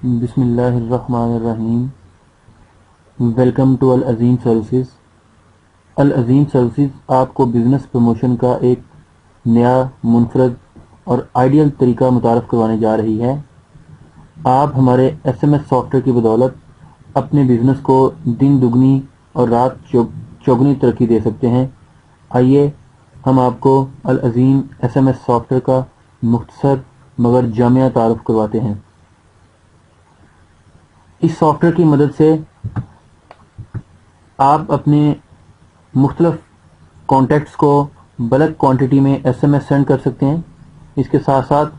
بسم اللہ الرحمن الرحیم. ویلکم ٹو العظیم سروسز. العظیم سروسز آپ کو بزنس پروموشن کا ایک نیا منفرد اور آئیڈیل طریقہ متعارف کروانے جا رہی ہے. آپ ہمارے S M S software کی بدولت اپنے بزنس کو دن دگنی اور رات چوگنی ترقی دے سکتے ہیں. آئیے ہم آپ کو Al Azeem S M S software کا مختصر مگر جامع تعارف کرواتے ہیں. اس سافٹ ویئر کی مدد سے آپ اپنے مختلف کانٹیکٹس کو بلک کوانٹٹی میں ایس ایم ایس سینڈ کر سکتے ہیں. اس کے ساتھ ساتھ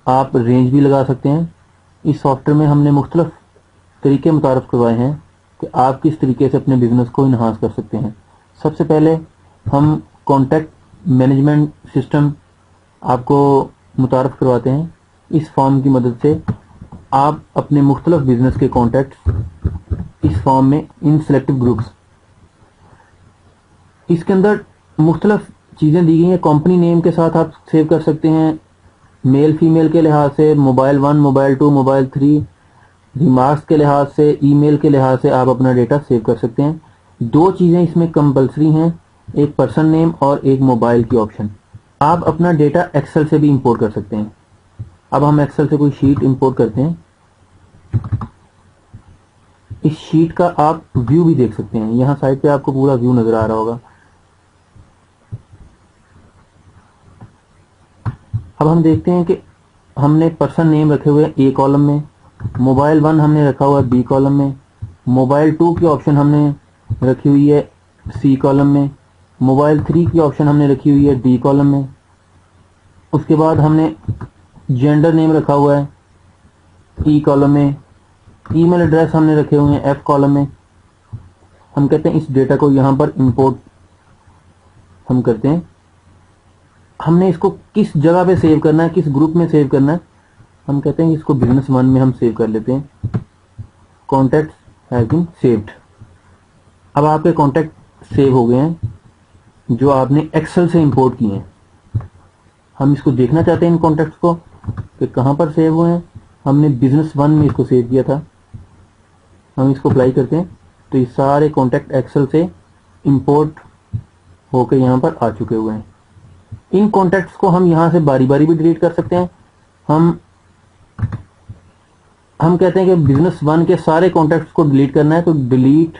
آپ رینج بھی لگا سکتے ہیں. اس سافٹ ویئر میں ہم نے مختلف طریقے متعارف کروائے ہیں کہ آپ کس طریقے سے اپنے بزنس کو انہانس کر سکتے ہیں. سب سے پہلے ہم کانٹیکٹ مینجمنٹ سسٹم آپ کو متعارف کرواتے ہیں. اس فارم کی مدد سے آپ اپنے مختلف بزنس کے کانٹیکٹس اس فارم میں ان سلیکٹو گروپس، اس کے اندر مختلف چیزیں دی گئی ہیں. کمپنی نیم کے ساتھ آپ سیو کر سکتے ہیں، میل فیمیل کے لحاظ سے، موبائل 1 موبائل 2 موبائل 3، ریمارکس کے لحاظ سے، ای میل کے لحاظ سے آپ اپنا ڈیٹا سیو کر سکتے ہیں. دو چیزیں اس میں کمپلسری ہیں، ایک پرسن نیم اور ایک موبائل کی آپشن. آپ اپنا ڈیٹا ایکسل سے بھی امپورٹ کر سکتے ہیں. اب ہم ایکسل سے کوئی شیٹ امپورٹ کرتے ہیں. اس شیٹ کا آپ ویو بھی دیکھ سکتے ہیں. یہاں سائڈ پہ آپ کو پورا ویو نظر آ رہا ہوگا. اب ہم دیکھتے ہیں کہ ہم نے پرسن نیم رکھے ہوئے اے کالم میں، موبائل 1 ہم نے رکھا ہوا ہے بی کالم میں، موبائل 2 کی آپشن ہم نے رکھی ہوئی ہے سی کالم میں، موبائل 3 کی آپشن ہم نے رکھی ہوئی ہے ڈی کالم میں. اس کے بعد ہم نے جینڈر نیم رکھا ہوا ہے ای کالم میں، ای میل ایڈریس ہم نے رکھے ہوئے ہیں ایف کالم میں. ہم کہتے ہیں اس ڈیٹا کو یہاں پر امپورٹ ہم کرتے ہیں. ہم نے اس کو کس جگہ پہ سیو کرنا ہے، کس گروپ میں سیو کرنا ہے. ہم کہتے ہیں اس کو بزنس 1 میں ہم سیو کر لیتے ہیں. Contact has been saved. اب آپ کے کانٹیکٹ سیو ہو گئے ہیں جو آپ نے ایکسل سے امپورٹ کیے ہیں. ہم اس کو دیکھنا چاہتے ہیں ان کانٹیکٹس کو کہ کہاں پر سیو ہوئے ہیں. ہم نے بزنس 1 میں اس کو سیو کیا تھا. ہم اس کو اپلائی کرتے ہیں تو یہ سارے کانٹیکٹ ایکسل سے امپورٹ ہو کے یہاں پر آ چکے ہوئے ہیں. ان کانٹیکٹس کو ہم یہاں سے باری باری بھی ڈیلیٹ کر سکتے ہیں. ہم کہتے ہیں کہ بزنس 1 کے سارے کانٹیکٹس کو ڈیلیٹ کرنا ہے تو delete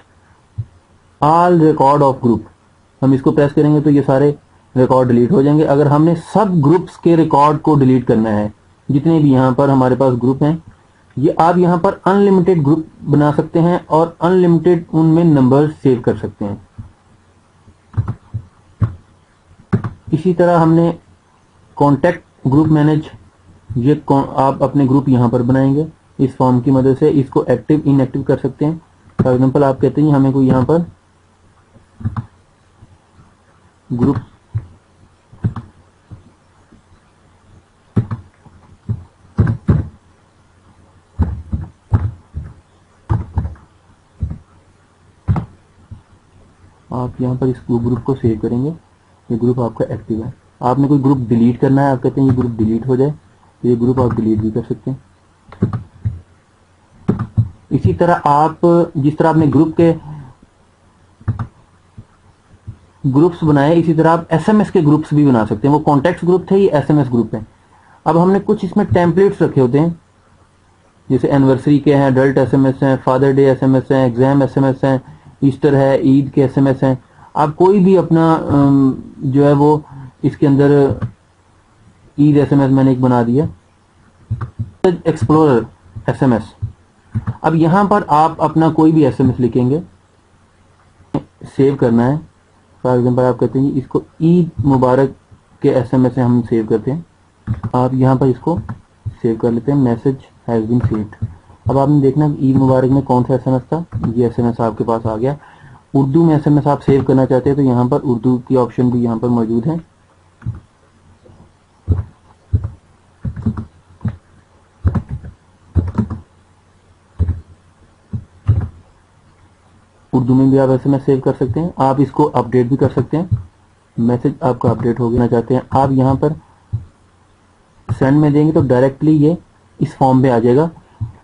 all record of group. ہم اس کو پریس کریں گے تو یہ سارے ریکارڈ ڈیلیٹ ہو جائیں گے. اگر ہم نے سب گروپس کے ریکارڈ کو ڈیلیٹ کرنا ہے، جتنے بھی یہاں پر ہمارے پاس گروپ ہیں، یہ آپ یہاں پر ان لمیٹڈ گروپ بنا سکتے ہیں اور ان لمیٹڈ ان میں نمبر سیو کر سکتے ہیں. اسی طرح ہم نے کانٹیکٹ گروپ مینج، یہ آپ اپنے گروپ یہاں پر بنائیں گے اس فارم کی مدد سے. اس کو ایکٹیو ان ایکٹیو کر سکتے ہیں. فار ایگزامپل آپ کہتے ہیں ہمیں کوئی یہاں پر گروپ آپ یہاں پر اس گروپ کو سیو کریں گے. یہ گروپ آپ کا ایکٹیو ہے. آپ نے کوئی گروپ ڈیلیٹ کرنا ہے، آپ کہتے ہیں یہ گروپ ڈیلیٹ ہو جائے تو یہ گروپ آپ ڈیلیٹ بھی کر سکتے ہیں. اسی طرح آپ جس طرح آپ نے گروپ کے گروپس بنائے، اسی طرح آپ ایس ایم ایس کے گروپس بھی بنا سکتے ہیں. وہ کانٹیکٹس گروپ تھے، یہ ایس ایم ایس گروپ ہیں. اب ہم نے کچھ اس میں ٹیمپلیٹس رکھے ہوتے ہیں، جیسے اینیورسری کے ہیں، اڈلٹ ایس ایم ایس ہیں، father day S M S ہیں، ایگزام ایس ایم ایس ہیں، ایسٹر ہے، عید کے ایس ایم ایس ہیں. آپ کوئی بھی اپنا جو ہے وہ اس کے اندر عید ایس ایم ایس میں نے ایک بنا دیا، ایکسپلورر ایس ایم ایس. اب یہاں پر آپ اپنا کوئی بھی ایس ایم ایس لکھیں گے، سیو کرنا ہے. فار ایگزامپل آپ کہتے ہیں اس کو عید مبارک کے ایس ایم ایس سے ہم سیو کرتے ہیں. آپ یہاں پر اس کو سیو کر لیتے ہیں، میسج ہیز بین سیوڈ. اب آپ نے دیکھنا عید مبارک میں کون سا ایس ایم ایس تھا، یہ ایس ایم ایس آپ کے پاس آ گیا. اردو میں ایس ایم ایس آپ سیو کرنا چاہتے ہیں تو یہاں پر اردو کی آپشن بھی یہاں پر موجود ہے. اردو میں بھی آپ ایس ایم ایس سیو کر سکتے ہیں. آپ اس کو اپڈیٹ بھی کر سکتے ہیں. میسج آپ کا اپڈیٹ ہو گیا چاہتے ہیں، آپ یہاں پر سینڈ میں دیں گے تو ڈائریکٹلی یہ اس فارم پہ آ جائے گا.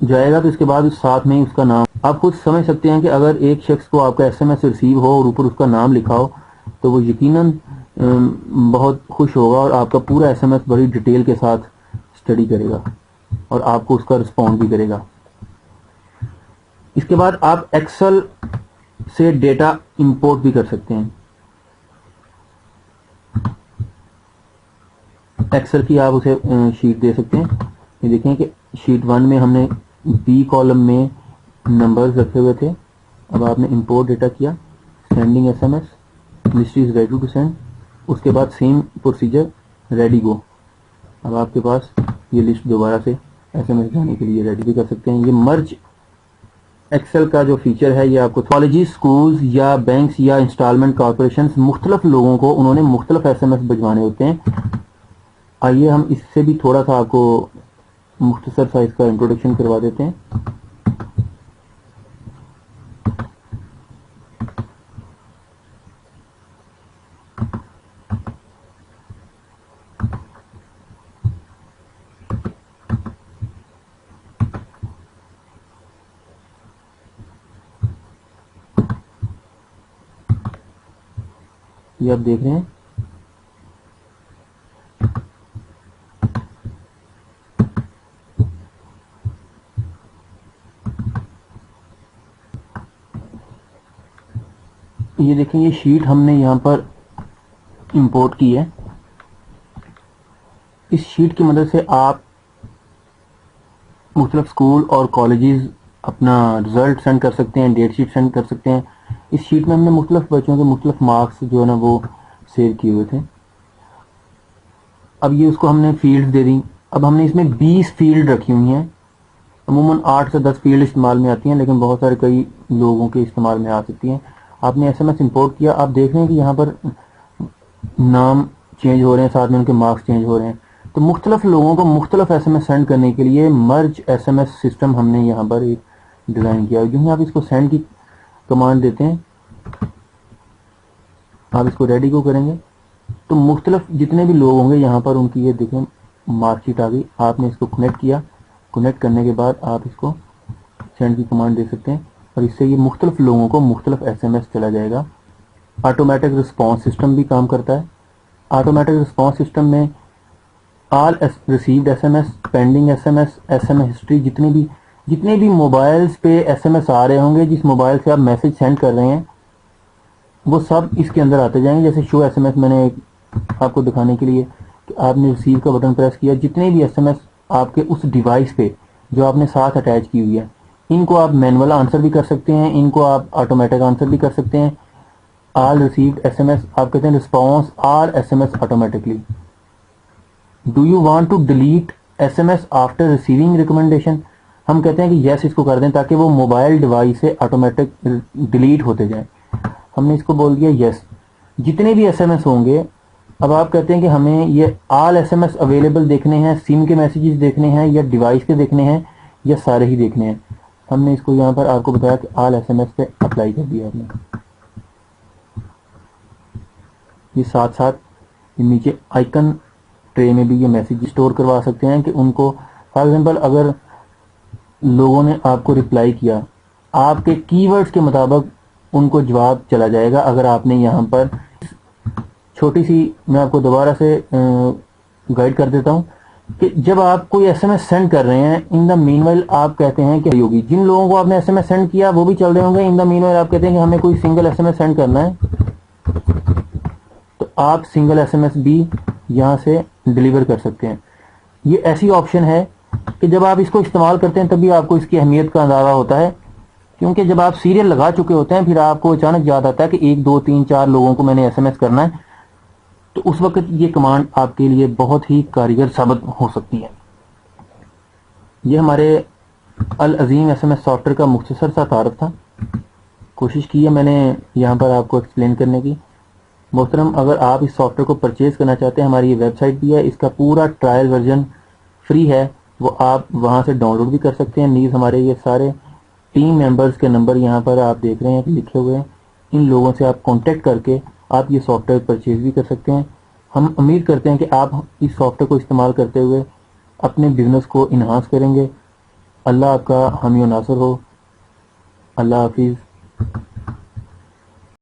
جائے گا تو اس کے بعد ساتھ میں ہی اس کا نام آپ خود سمجھ سکتے ہیں کہ اگر ایک شخص کو آپ کا ایس ایم ایس ریسیو ہو اور اوپر اس کا نام لکھا ہو تو وہ یقیناً بہت خوش ہوگا اور آپ کا پورا ایس ایم ایس بڑی ڈیٹیل کے ساتھ اسٹڈی کرے گا اور آپ کو اس کا رسپونس بھی کرے گا۔ اس کے بعد آپ ایکسل سے ڈیٹا امپورٹ بھی کر سکتے ہیں۔ ایکسل کی آپ اسے شیٹ دے سکتے ہیں۔ یہ دیکھیں کہ شیٹ 1 میں ہم نے بی کالم میں نمبرز رکھے ہوئے تھے، اب آپ نے امپورٹ ڈیٹا کیا، sending S M S, list is ready to send, اس کے بعد سیم پروسیجر ریڈی گو۔ اب آپ کے پاس یہ لسٹ دوبارہ سے ایس ایم ایس جانے کے لیے ریڈی بھی کر سکتے ہیں۔ یہ مرج ایکسل کا جو فیچر ہے یہ آپ کو کالجز، سکولز یا بینکس یا انسٹالمنٹ کارپوریشنز مختلف لوگوں کو انہوں نے مختلف ایس ایم ایس بھجوانے ہوتے ہیں۔ آئیے ہم اس سے بھی تھوڑا سا آپ کو مختصر سا اس کا انٹروڈکشن کروا دیتے ہیں۔ یہ آپ دیکھ رہے ہیں یہ دیکھیں یہ شیٹ ہم نے یہاں پر امپورٹ کی ہے۔ اس شیٹ کی مدد سے آپ مختلف سکول اور کالجز اپنا رزلٹ سینڈ کر سکتے ہیں، ڈیٹ شیٹ سینڈ کر سکتے ہیں۔ اس شیٹ میں ہم نے مختلف بچوں کے مختلف مارکس جو ہے نا وہ سیو کیے ہوئے تھے۔ اب یہ اس کو ہم نے فیلڈ دے دیں۔ اب ہم نے اس میں 20 فیلڈ رکھی ہوئی ہیں، عموماً 8 سے 10 فیلڈ استعمال میں آتی ہیں لیکن بہت سارے کئی لوگوں کے استعمال میں آ سکتی ہیں۔ آپ نے ایس ایم ایس امپورٹ کیا، آپ دیکھ رہے ہیں کہ یہاں پر نام چینج ہو رہے ہیں، ساتھ میں ان کے مارکس چینج ہو رہے ہیں۔ تو مختلف لوگوں کو مختلف ایس ایم ایس سینڈ کرنے کے لیے مرج ایس ایم ایس سسٹم ہم نے یہاں پر ایک ڈیزائن کیا۔ جو ہی آپ اس کو سینڈ کی کمانڈ دیتے ہیں، آپ اس کو ریڈی کو کریں گے تو مختلف جتنے بھی لوگ ہوں گے یہاں پر ان کی یہ دیکھیں مارک شیٹ آ گئی۔ آپ نے اس کو کنیکٹ کیا، کنیکٹ کرنے کے بعد آپ اس کو سینڈ کی کمانڈ دے سکتے ہیں اور اس سے یہ مختلف لوگوں کو مختلف ایس ایم ایس چلا جائے گا۔ آٹومیٹک رسپانس سسٹم بھی کام کرتا ہے۔ آٹومیٹک رسپانس سسٹم میں all received S M S, pending S M S, S M S history, جتنے بھی موبائلز پہ ایس ایم ایس آ رہے ہوں گے، جس موبائل سے آپ میسج سینڈ کر رہے ہیں وہ سب اس کے اندر آتے جائیں گے۔ جیسے شو ایس ایم ایس میں نے آپ کو دکھانے کے لیے کہ آپ نے ریسیو کا بٹن پریس کیا، جتنے بھی ایس ایم ایس آپ کے اس ڈیوائس پہ جو آپ نے ساتھ اٹیچ کی ہوئی ہے ان کو آپ مینول آنسر بھی کر سکتے ہیں، ان کو آپ آٹومیٹک آنسر بھی کر سکتے ہیں۔ All received S M S آپ کہتے ہیں response all S M S automatically. Do you want to delete S M S after receiving recommendation, ہم کہتے ہیں کہ یس اس کو کر دیں تاکہ وہ موبائل ڈیوائس سے آٹومیٹک ڈیلیٹ ہوتے جائیں۔ ہم نے اس کو بول دیا یس۔ جتنے بھی ایس ایم ایس ہوں گے اب آپ کہتے ہیں کہ ہمیں یہ آل ایس ایم ایس اویلیبل دیکھنے ہیں، سم کے میسیجز دیکھنے ہیں یا ڈیوائس کے دیکھنے ہیں یا سارے ہی دیکھنے ہیں۔ ہم نے اس کو یہاں پر آپ کو بتایا کہ آل ایس ایم ایس پہ اپلائی کر دیا آپ نے۔ یہ ساتھ ساتھ نیچے آئیکن ٹرے میں بھی یہ میسیج اسٹور کروا سکتے ہیں کہ ان کو فار ایگزامپل اگر لوگوں نے آپ کو رپلائی کیا آپ کے کی ورڈز کے مطابق ان کو جواب چلا جائے گا۔ اگر آپ نے یہاں پر چھوٹی سی میں آپ کو دوبارہ سے گائیڈ کر دیتا ہوں کہ جب آپ کوئی ایس ایم ایس سینڈ کر رہے ہیں ان دا مین وائل آپ کہتے ہیں کہ ہوگی جن لوگوں کو آپ نے ایس ایم ایس سینڈ کیا وہ بھی چل رہے ہوں گے، ان دا مین وائل آپ کہتے ہیں کہ ہمیں کوئی single S M S send کرنا ہے تو آپ سنگل ایس ایم ایس بھی یہاں سے ڈیلیور کر سکتے ہیں۔ یہ ایسی آپشن ہے کہ جب آپ اس کو استعمال کرتے ہیں تبھی آپ کو اس کی اہمیت کا اندازہ ہوتا ہے، کیونکہ جب آپ سیریل لگا چکے ہوتے ہیں پھر آپ کو اچانک یاد آتا ہے کہ 1 2 3 4 لوگوں کو میں نے ایس ایم ایس کرنا ہے، تو اس وقت یہ کمانڈ آپ کے لیے بہت ہی کارگر ثابت ہو سکتی ہے۔ یہ ہمارے Al Azeem S M S software کا مختصر سا تعارف تھا۔ کوشش کی ہے میں نے یہاں پر آپ کو ایکسپلین کرنے کی۔ محترم اگر آپ اس سافٹ ویئر کو پرچیز کرنا چاہتے ہیں ہماری یہ ویب سائٹ بھی ہے، اس کا پورا ٹرائل ورژن فری ہے، وہ آپ وہاں سے ڈاؤن لوڈ بھی کر سکتے ہیں۔ نیز ہمارے یہ سارے ٹیم ممبرز کے نمبر یہاں پر آپ دیکھ رہے ہیں کہ لکھے ہوئے ہیں، ان لوگوں سے آپ کانٹیکٹ کر کے آپ یہ سافٹ ویئر پرچیز بھی کر سکتے ہیں۔ ہم امید کرتے ہیں کہ آپ اس سافٹ ویئر کو استعمال کرتے ہوئے اپنے بزنس کو انہانس کریں گے، اللہ آپ کا حامی و ناصر ہو. اللہ حافظ.